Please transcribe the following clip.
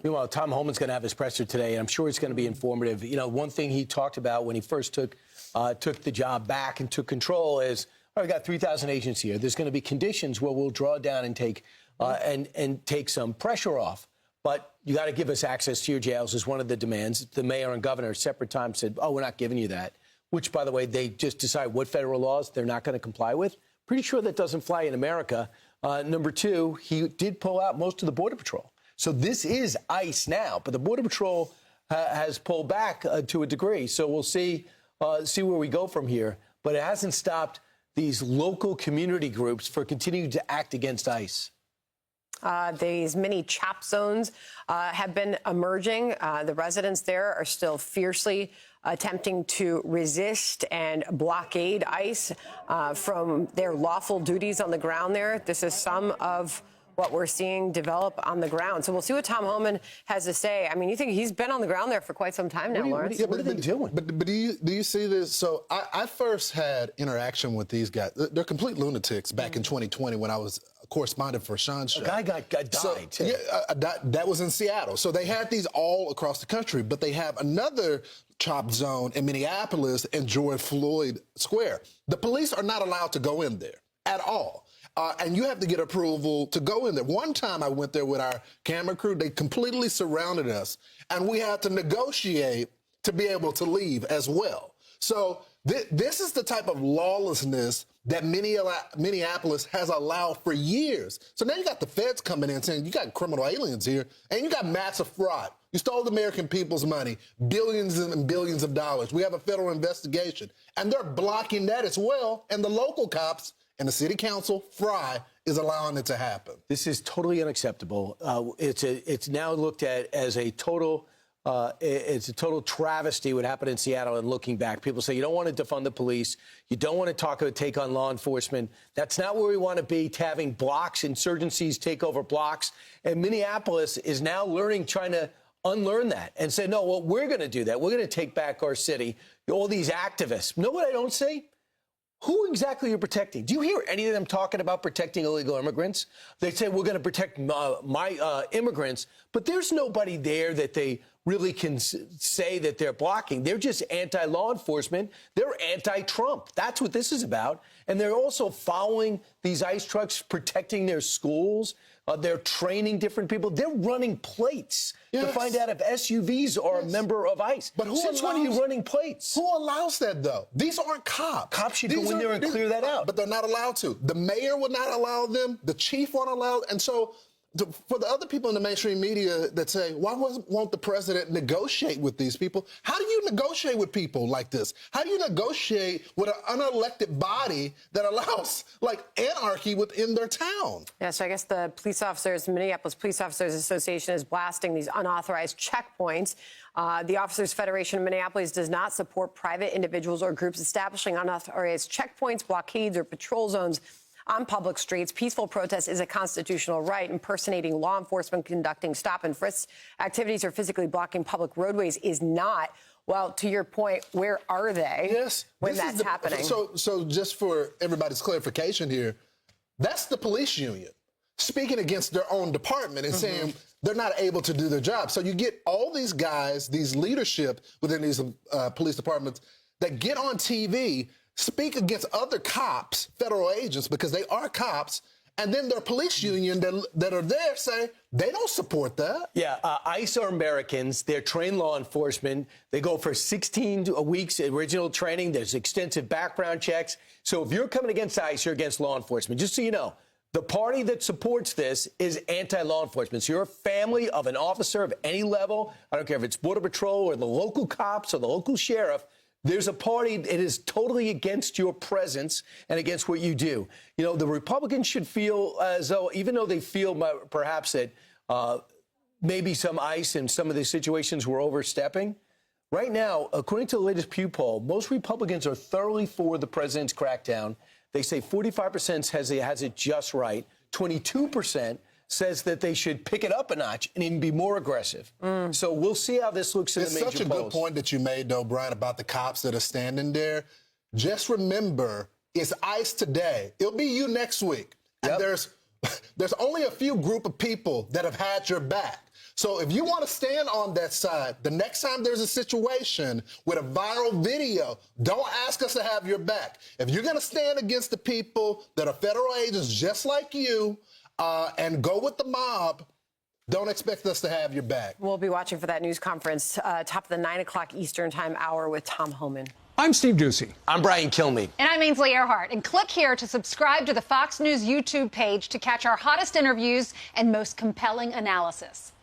Meanwhile, Tom Homan's going to have his presser today, and I'm sure it's going to be informative. You know, one thing he talked about when he first took the job back and took control is, all right, we got 3,000 agents here. There's going to be conditions where we'll draw down and take take some pressure off. But you got to give us access to your jails is one of the demands. The mayor and governor at separate times said, oh, we're not giving you that, which, by the way, they just decide what federal laws they're not going to comply with. Pretty sure that doesn't fly in America. Number two, he did pull out most of the Border Patrol. So this is ICE now, but the Border Patrol has pulled back to a degree. So we'll see where we go from here. But it hasn't stopped these local community groups for continuing to act against ICE. These mini CHOP zones have been emerging. The residents there are still fiercely attempting to resist and blockade ICE from their lawful duties on the ground there. This is some of what we're seeing develop on the ground. So we'll see what Tom Homan has to say. I mean, you think he's been on the ground there for quite some time now, Lawrence? What are they doing? But do you see this? So I first had interaction with these guys. They're complete lunatics back in 2020 when I was a correspondent for Sean's show. A guy died, too. Yeah, that was in Seattle. So they had these all across the country, but they have another CHOP zone in Minneapolis and George Floyd Square. The police are not allowed to go in there at all. And you have to get approval to go in there. One time I went there with our camera crew. They completely surrounded us, and we had to negotiate to be able to leave as well. So this is the type of lawlessness that Minneapolis has allowed for years. So now you got the feds coming in saying you got criminal aliens here, and you got massive fraud. You stole the American people's money, billions and billions of dollars. We have a federal investigation, and they're blocking that as well. And the local cops and the city council, Fry, is allowing it to happen. This is totally unacceptable. It's now looked at as a total travesty what happened in Seattle. And looking back, people say you don't want to defund the police, you don't want to take on law enforcement. That's not where we want to be. Having blocks, insurgencies take over blocks, and Minneapolis is now trying to unlearn that and say, no, well, we're going to do that. We're going to take back our city. All these activists. You know what I don't see? Who exactly are you protecting? Do you hear any of them talking about protecting illegal immigrants? They say we're going to protect my immigrants, but there's nobody there that they really can say that they're blocking. They're just anti-law enforcement. They're anti-Trump. That's what this is about. And they're also following these ICE trucks, protecting their schools. They're training different people. They're running plates to find out if SUVs are a member of ICE. But since when are you running plates? Who allows that, though? These aren't cops. Cops should go in there and clear that out. But they're not allowed to. The mayor would not allow them. The chief won't allow. And so for the other people in the mainstream media that say, why won't the president negotiate with these people? How do you negotiate with people like this? How do you negotiate with an unelected body that allows, like, anarchy within their town? Yeah, so I guess the Minneapolis Police Officers Association is blasting these unauthorized checkpoints. The Officers Federation of Minneapolis does not support private individuals or groups establishing unauthorized checkpoints, blockades, or patrol zones on public streets. Peaceful protest is a constitutional right. Impersonating law enforcement, conducting stop and frisk activities, or physically blocking public roadways is not. Well, to your point, where are they when that's happening? So just for everybody's clarification here, that's the police union speaking against their own department and saying they're not able to do their job. So you get all these guys, these leadership within these police departments that get on TV, speak against other cops, federal agents, because they are cops, and then their police union that are there say they don't support that. Yeah, ICE are Americans. They're trained law enforcement. They go for 16 weeks original training. There's extensive background checks. So if you're coming against ICE, you're against law enforcement. Just so you know, the party that supports this is anti-law enforcement. So you're a family of an officer of any level. I don't care if it's Border Patrol or the local cops or the local sheriff. There's a party that is totally against your presence and against what you do. You know, the Republicans should feel as though, even though they feel perhaps that maybe some ICE and some of these situations were overstepping, right now, according to the latest Pew poll, most Republicans are thoroughly for the president's crackdown. They say 45% has it just right. 22% says that they should pick it up a notch and even be more aggressive. So we'll see how this looks in the major polls. It's such a good point that you made, though, Brian, about the cops that are standing there. Just remember, it's ICE today. It'll be you next week. And there's only a few group of people that have had your back. So if you want to stand on that side, the next time there's a situation with a viral video, don't ask us to have your back. If you're going to stand against the people that are federal agents just like you and go with the mob, don't expect us to have your back. We'll be watching for that news conference, top of the 9 o'clock Eastern Time hour with Tom Homan. I'm Steve Ducey. I'm Brian Kilmeade. And I'm Ainsley Earhart. And click here to subscribe to the Fox News YouTube page to catch our hottest interviews and most compelling analysis.